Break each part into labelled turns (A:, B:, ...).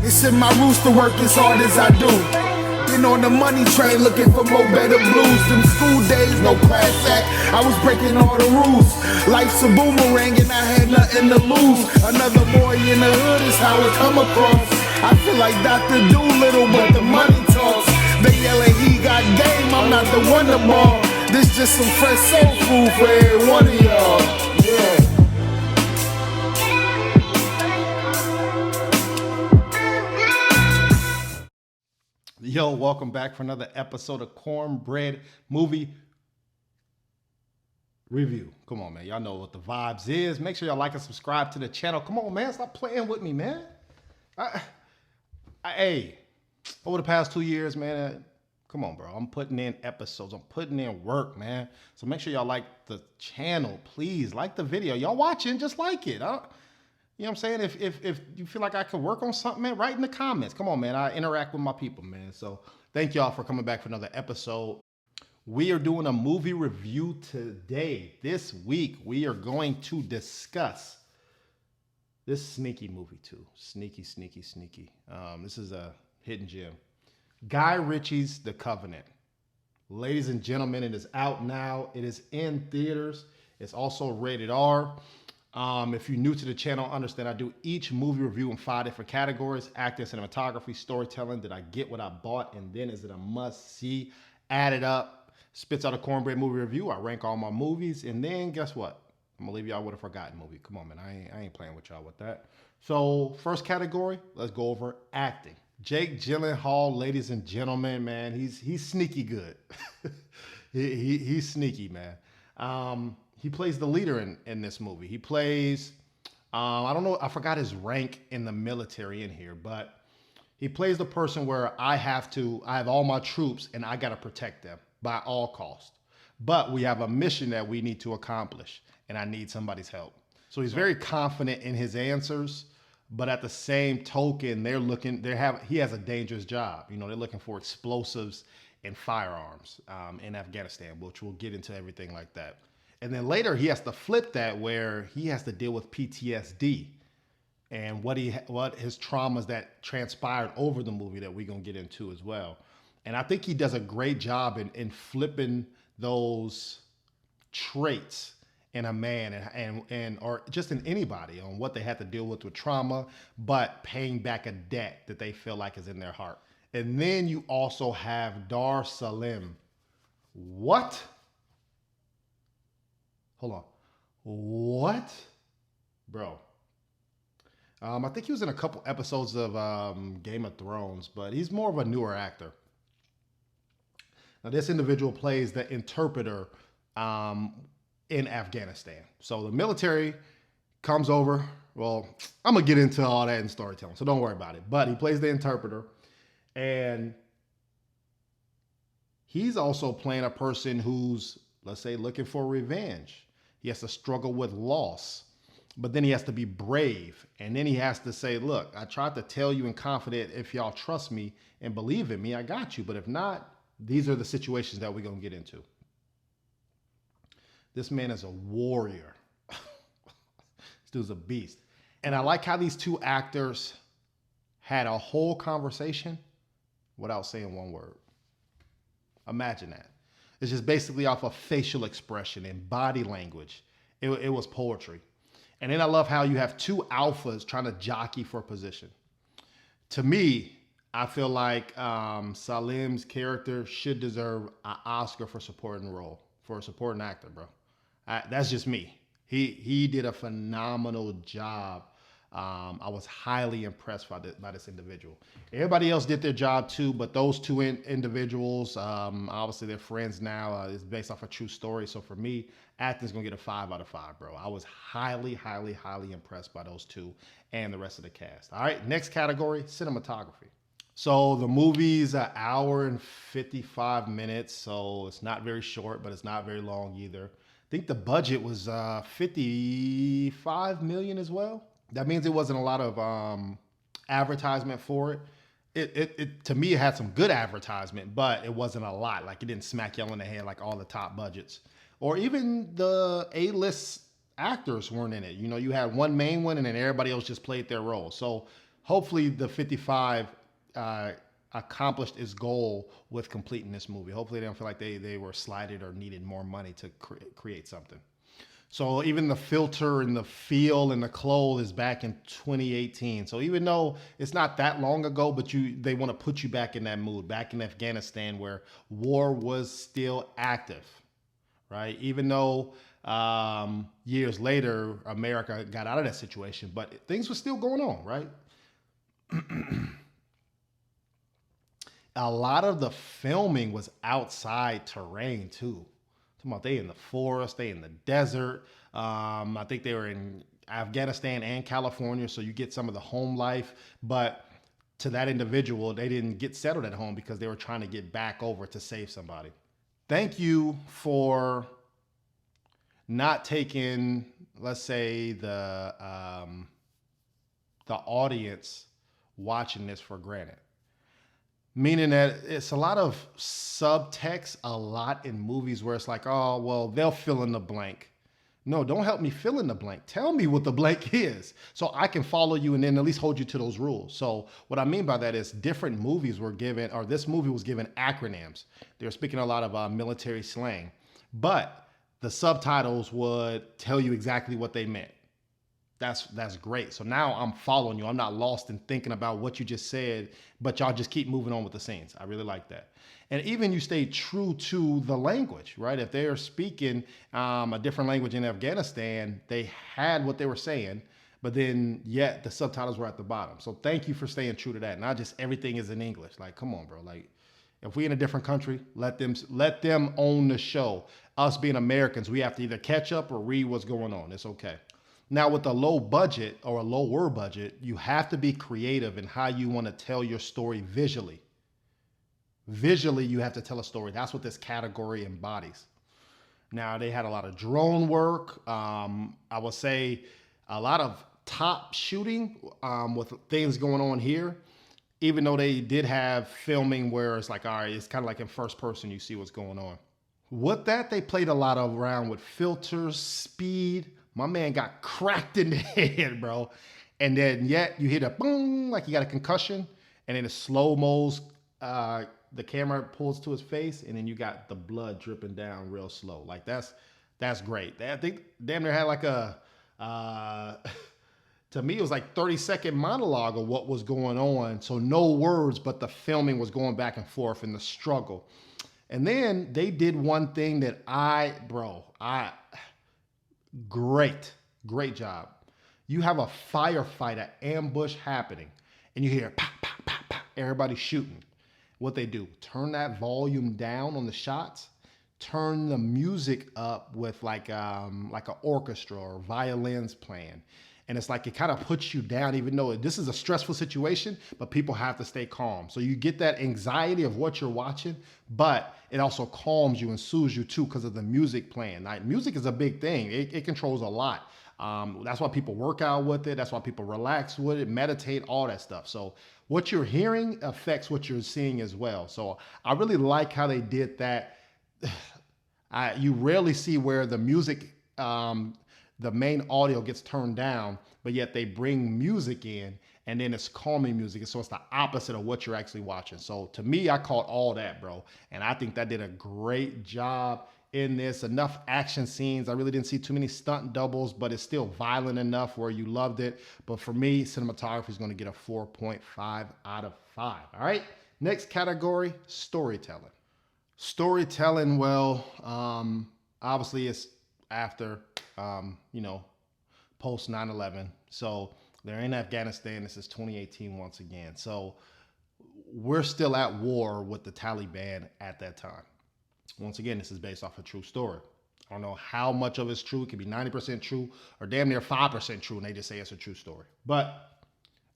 A: It's in my roots to work as hard as I do. Been on the money train looking for more better blues. Them school days, no class act, I was breaking all the rules. Life's a boomerang and I had nothing to lose. Another boy in the hood is how it come across. I feel like Dr. Doolittle, but the money talks. They yelling he got game, I'm not the wonder ball. This just some fresh soul food for every one of y'all. Yeah.
B: Yo, welcome back for another episode of Cornbread Movie Review. Come on, man. Y'all know what the vibes is. Make sure y'all like and subscribe to the channel. Come on, man. Stop playing with me, man. Hey, over the past 2 years, man, come on, bro. I'm putting in episodes. I'm putting in work, man. So make sure y'all like the channel. Please like the video. Y'all watching, just like it. You know what I'm saying? If you feel like I could work on something, man, write in the comments. Come on, man. I interact with my people, man. So thank y'all for coming back for another episode. We are doing a movie review today. This week, we are going to discuss this sneaky movie too. Sneaky. This is a hidden gem. Guy Ritchie's The Covenant. Ladies and gentlemen, it is out now. It is in theaters. It's also rated R. If you're new to the channel, understand I do each movie review in 5 different categories: acting, cinematography, storytelling. Did I get what I bought? And then is it a must-see? Add it up, spits out a Cornbread movie review. I rank all my movies, and then guess what? I'm gonna leave y'all with a forgotten movie. Come on, man, I ain't playing with y'all with that. So first category, let's go over acting. Jake Gyllenhaal, ladies and gentlemen, man, he's sneaky good. he's sneaky, man. He plays the leader in this movie. He plays, I don't know, I forgot his rank in the military in here, but he plays the person where I have all my troops and I got to protect them by all costs. But we have a mission that we need to accomplish and I need somebody's help. So he's very confident in his answers, but at the same token, he has a dangerous job. You know, they're looking for explosives and firearms in Afghanistan, which we'll get into everything like that. And then later he has to flip that where he has to deal with PTSD and what his traumas that transpired over the movie that we're going to get into as well. And I think he does a great job in flipping those traits in a man and or just in anybody on what they had to deal with trauma, but paying back a debt that they feel like is in their heart. And then you also have Dar Salim. What? Hold on. What? Bro. I think he was in a couple episodes of Game of Thrones, but he's more of a newer actor. Now, this individual plays the interpreter in Afghanistan. So the military comes over. Well, I'm going to get into all that in storytelling, so don't worry about it. But he plays the interpreter, and he's also playing a person who's, let's say, looking for revenge. He has to struggle with loss, but then he has to be brave. And then he has to say, look, I tried to tell you in confidence, if y'all trust me and believe in me, I got you. But if not, these are the situations that we're going to get into. This man is a warrior. This dude's a beast. And I like how these two actors had a whole conversation without saying one word. Imagine that. It's just basically off of facial expression and body language. It was poetry. And then I love how you have two alphas trying to jockey for position. To me, I feel like Salim's character should deserve an Oscar for supporting role, for a supporting actor, bro. That's just me. He did a phenomenal job. I was highly impressed by this individual. Everybody else did their job too, but those two individuals, obviously they're friends now. It's based off a true story. So for me, acting's gonna get a 5 out of 5, bro. I was highly impressed by those two and the rest of the cast. All right, next category, cinematography. So the movie's an hour and 55 minutes, so it's not very short, but it's not very long either. I think the budget was 55 million as well. That means it wasn't a lot of advertisement for it. It to me, it had some good advertisement, but it wasn't a lot. Like, it didn't smack y'all in the head like all the top budgets. Or even the A-list actors weren't in it. You know, you had one main one and then everybody else just played their role. So hopefully the 55 accomplished its goal with completing this movie. Hopefully they don't feel like they were slighted or needed more money to create something. So even the filter and the feel and the clothes is back in 2018. So even though it's not that long ago, but they want to put you back in that mood, back in Afghanistan where war was still active, right? Even though years later America got out of that situation, but things were still going on, right? A lot of the filming was outside terrain too. Talking about they in the forest, they in the desert. I think they were in Afghanistan and California, so you get some of the home life. But to that individual, they didn't get settled at home because they were trying to get back over to save somebody. Thank you for not taking, let's say, the audience watching this for granted. Meaning that it's a lot of subtext, a lot in movies where it's like, oh, well, they'll fill in the blank. No, don't help me fill in the blank. Tell me what the blank is so I can follow you and then at least hold you to those rules. So what I mean by that is different movies were given, or this movie was given acronyms. They were speaking a lot of military slang, but the subtitles would tell you exactly what they meant. That's great. So now I'm following you. I'm not lost in thinking about what you just said, but y'all just keep moving on with the scenes. I really like that. And even you stay true to the language, right? If they are speaking a different language in Afghanistan, they had what they were saying, but then yet the subtitles were at the bottom. So thank you for staying true to that. Not just everything is in English. Like, come on, bro. Like, if we in a different country, let them own the show. Us being Americans, we have to either catch up or read what's going on. It's okay. Now, with a low budget or a lower budget, you have to be creative in how you want to tell your story visually. Visually, you have to tell a story. That's what this category embodies. Now, they had a lot of drone work. I would say a lot of top shooting with things going on here, even though they did have filming where it's like, all right, it's kind of like in first person, you see what's going on. With that, they played a lot around with filters, speed. My man got cracked in the head, bro. And then yet you hit a boom, like you got a concussion. And then the slow-mos, the camera pulls to his face, and then you got the blood dripping down real slow. Like that's great. I think damn near had like a, to me, it was like 30-second monologue of what was going on. So no words, but the filming was going back and forth in the struggle. And then they did one thing that great job. You have a firefight, an ambush happening, and you hear pop, pop, pop, pop, everybody shooting. What they do, turn that volume down on the shots, turn the music up with like an orchestra or violins playing. And it's like it kind of puts you down, even though this is a stressful situation, but people have to stay calm. So you get that anxiety of what you're watching, but it also calms you and soothes you too because of the music playing. Like, music is a big thing. It controls a lot. That's why people work out with it. That's why people relax with it, meditate, all that stuff. So what you're hearing affects what you're seeing as well. So I really like how they did that. You rarely see where the music, the main audio gets turned down, but yet they bring music in and then it's calming music. So it's the opposite of what you're actually watching. So to me, I caught all that, bro. And I think that did a great job in this. Enough action scenes. I really didn't see too many stunt doubles, but it's still violent enough where you loved it. But for me, cinematography is going to get a 4.5 out of 5. All right. Next category, storytelling. Storytelling, well, obviously it's after, post 9/11. So they're in Afghanistan. This is 2018 once again. So we're still at war with the Taliban at that time. Once again, this is based off a true story. I don't know how much of it's true. It could be 90% true or damn near 5% true, and they just say it's a true story. But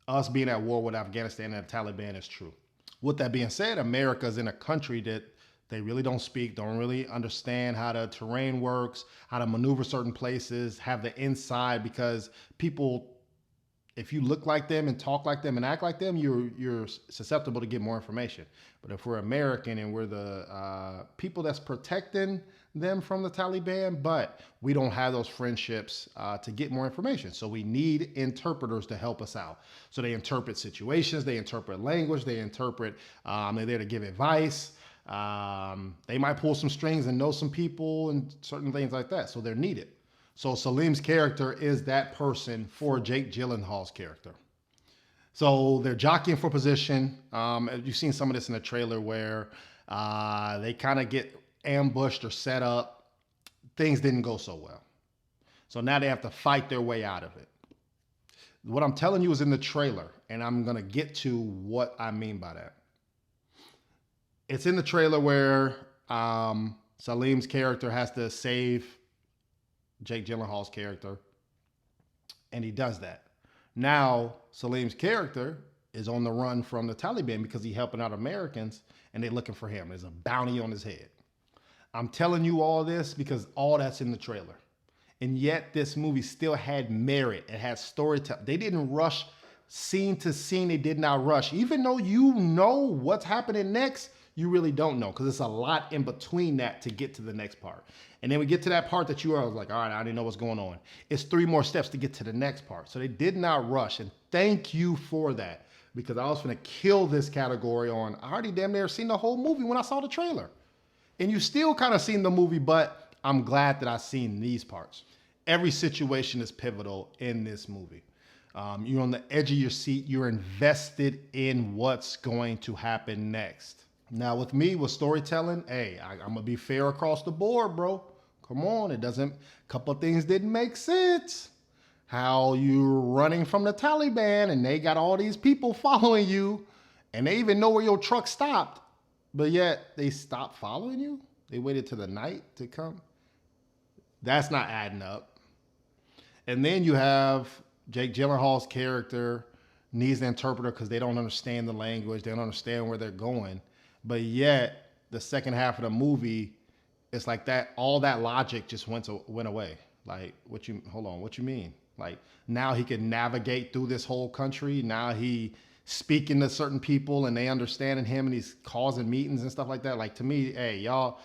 B: us being at war with Afghanistan and the Taliban is true. With that being said, America's in a country that they really don't speak, don't really understand how the terrain works, how to maneuver certain places, have the inside, because people, if you look like them and talk like them and act like them, you're susceptible to get more information. But if we're American and we're the people that's protecting them from the Taliban, but we don't have those friendships to get more information. So we need interpreters to help us out. So they interpret situations, they interpret language, they interpret, they're there to give advice. They might pull some strings and know some people and certain things like that. So they're needed. So Salim's character is that person for Jake Gyllenhaal's character. So they're jockeying for position. You've seen some of this in the trailer where they kind of get ambushed or set up. Things didn't go so well. So now they have to fight their way out of it. What I'm telling you is in the trailer, and I'm going to get to what I mean by that. It's in the trailer where Salim's character has to save Jake Gyllenhaal's character, and he does that. Now, Salim's character is on the run from the Taliban because he's helping out Americans, and they're looking for him. There's a bounty on his head. I'm telling you all this because all that's in the trailer. And yet this movie still had merit. It had storytelling. They didn't rush scene to scene. They did not rush. Even though you know what's happening next, you really don't know because it's a lot in between that to get to the next part. And then we get to that part that you are like, all right, I didn't know what's going on. It's 3 more steps to get to the next part. So they did not rush. And thank you for that because I was going to kill this category on, I already damn near seen the whole movie when I saw the trailer. And you still kind of seen the movie, but I'm glad that I've seen these parts. Every situation is pivotal in this movie. You're on the edge of your seat. You're invested in what's going to happen next. Now with me, with storytelling, hey, I'm going to be fair across the board, bro. Come on, a couple of things didn't make sense. How you're running from the Taliban and they got all these people following you and they even know where your truck stopped, but yet they stopped following you? They waited till the night to come? That's not adding up. And then you have Jake Gyllenhaal's character needs an interpreter because they don't understand the language. They don't understand where they're going. But yet the second half of the movie, it's like that, all that logic just went away. Like, what you mean? Like, now he can navigate through this whole country. Now he speaking to certain people and they understanding him and he's causing meetings and stuff like that. Like, to me, hey, y'all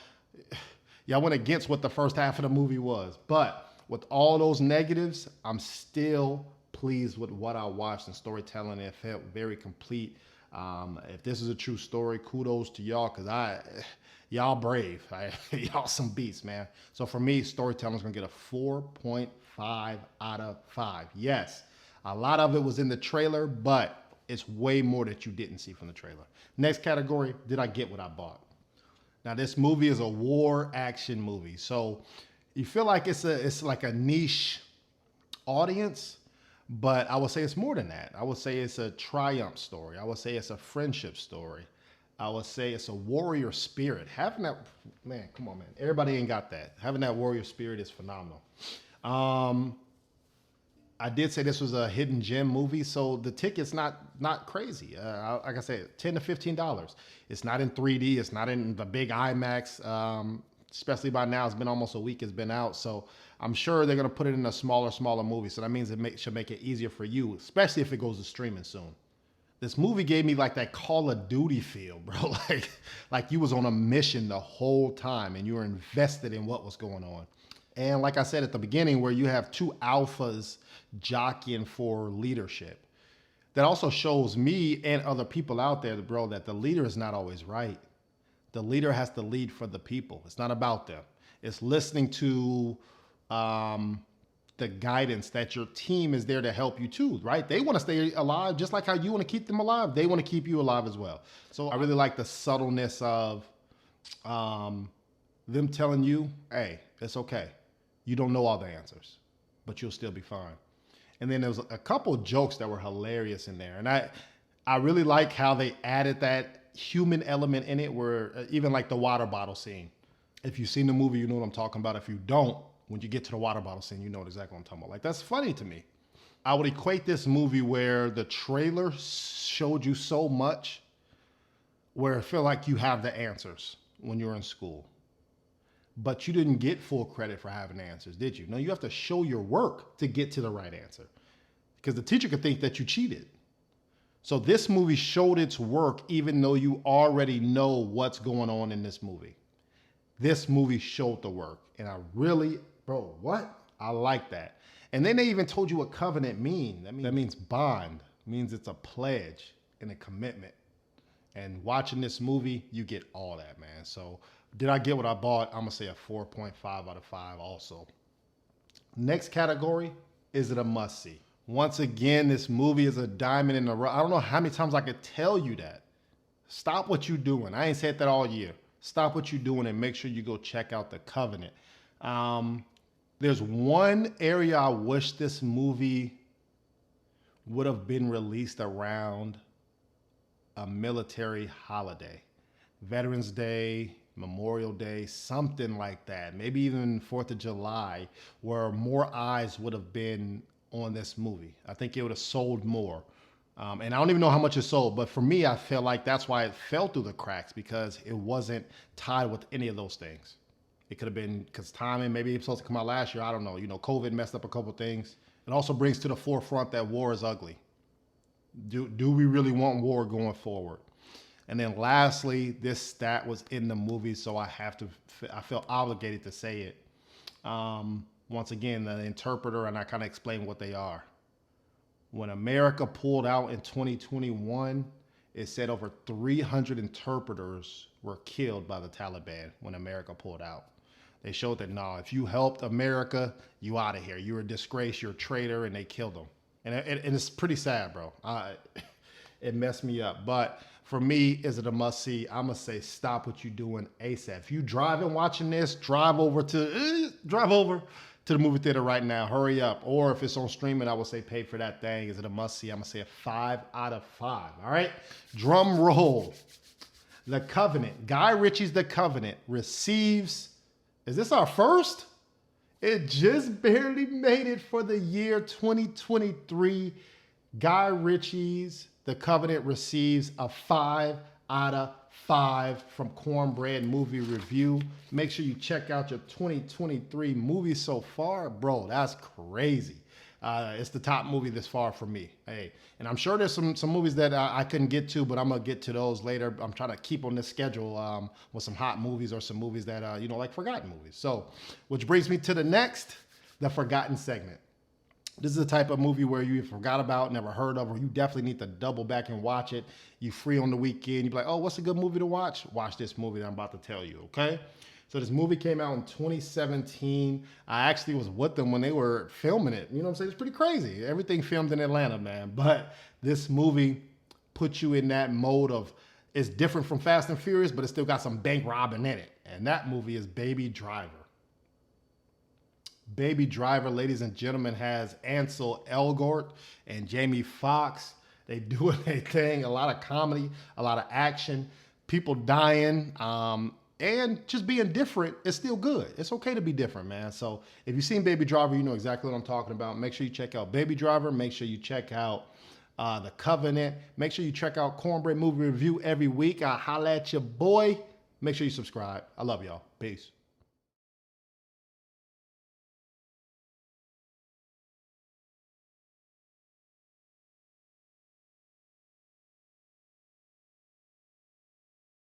B: went against what the first half of the movie was. But with all those negatives, I'm still pleased with what I watched and storytelling. It felt very complete. If this is a true story, kudos to y'all because y'all brave. Y'all some beasts, man. So for me, storytelling's gonna get a 4.5 out of 5. Yes, a lot of it was in the trailer, but it's way more that you didn't see from the trailer. Next category, did I get what I bought? Now this movie is a war action movie, so you feel like it's like a niche audience. But I would say it's more than that. I would say it's a triumph story. I would say it's a friendship story. I would say it's a warrior spirit. Having that, man, come on, man. Everybody ain't got that. Having that warrior spirit is phenomenal. I did say this was a hidden gem movie, so the ticket's not crazy. Like I said, $10 to $15. It's not in 3D. It's not in the big IMAX. Especially by now, it's been almost a week it's been out. So I'm sure they're going to put it in a smaller movie. So that means it should make it easier for you, especially if it goes to streaming soon. This movie gave me like that Call of Duty feel, bro. Like you was on a mission the whole time and you were invested in what was going on. And like I said at the beginning, where you have 2 alphas jockeying for leadership. That also shows me and other people out there, bro, that the leader is not always right. The leader has to lead for the people. It's not about them. It's listening to the guidance that your team is there to help you too, right? They want to stay alive just like how you want to keep them alive. They want to keep you alive as well. So I really like the subtleness of them telling you, hey, it's okay. You don't know all the answers, but you'll still be fine. And then there was a couple jokes that were hilarious in there. And I really like how they added that human element in it, where even like the water bottle scene. If you've seen the movie, you know what I'm talking about. If you don't, when you get to the water bottle scene, you know exactly what I'm talking about. Like, that's funny to me. I would equate this movie where the trailer showed you so much where it felt like you have the answers when you're in school. But you didn't get full credit for having the answers, did you? No, you have to show your work to get to the right answer. Because the teacher could think that you cheated. So this movie showed its work even though you already know what's going on in this movie. This movie showed the work. And I really, bro, what? I like that. And then they even told you what covenant means. That means bond. It means it's a pledge and a commitment. And watching this movie, you get all that, man. So did I get what I bought? I'm going to say a 4.5 out of 5 also. Next category, is it a must-see? Once again, this movie is a diamond in the rough. I don't know how many times I could tell you that. Stop what you're doing. I ain't said that all year. Stop what you're doing and make sure you go check out The Covenant. There's one area I wish this movie would have been released around a military holiday. Veterans Day, Memorial Day, something like that. Maybe even 4th of July, where more eyes would have been on this movie. I think it would have sold more. And I don't even know how much it sold, but for me, I feel like that's why it fell through the cracks, because it wasn't tied with any of those things. It could have been because timing, maybe it was supposed to come out last year. I don't know. You know, COVID messed up a couple of things. It also brings to the forefront that war is ugly. Do we really want war going forward? And then lastly, this stat was in the movie, so I feel obligated to say it. Once again, the interpreter, and I kind of explain what they are. When America pulled out in 2021, it said over 300 interpreters were killed by the Taliban when America pulled out. They showed that, no, if you helped America, you out of here. You're a disgrace, you're a traitor, and they killed them. And it's pretty sad, bro. It messed me up. But for me, is it a must-see? I'm going to say stop what you're doing ASAP. If you driving watching this, drive over to the movie theater right now. Hurry up. Or if it's on streaming, I would say pay for that thing. Is it a must-see? I'm going to say a 5 out of 5. All right? Drum roll. The Covenant. Guy Ritchie's The Covenant receives... Is this our first? It just barely made it for the year 2023. Guy Ritchie's The Covenant receives a 5 out of 5 from Cornbread Movie Review. Make sure you check out your 2023 movies so far. Bro, that's crazy. It's the top movie this far for me. Hey, and I'm sure there's some movies that I couldn't get to, but I'm gonna get to those later. I'm trying to keep on this schedule with some hot movies or some movies that like forgotten movies. So, which brings me to the forgotten segment. This is the type of movie where you forgot about, never heard of, or you definitely need to double back and watch it. You free on the weekend, you be like, oh, what's a good movie to watch? Watch this movie that I'm about to tell you, okay? So this movie came out in 2017. I actually was with them when they were filming it. You know what I'm saying? It's pretty crazy. Everything filmed in Atlanta, man. But this movie puts you in that mode of, it's different from Fast and Furious, but it still got some bank robbing in it. And that movie is Baby Driver. Baby Driver, ladies and gentlemen, has Ansel Elgort and Jamie Foxx. They doing their thing, a lot of comedy, a lot of action, people dying, and just being different is still good. It's okay to be different, man. So if you've seen Baby Driver, you know exactly what I'm talking about. Make sure you check out Baby Driver. Make sure you check out The Covenant. Make sure you check out Cornbread Movie Review every week. I holla at your boy. Make sure you subscribe. I love y'all. Peace.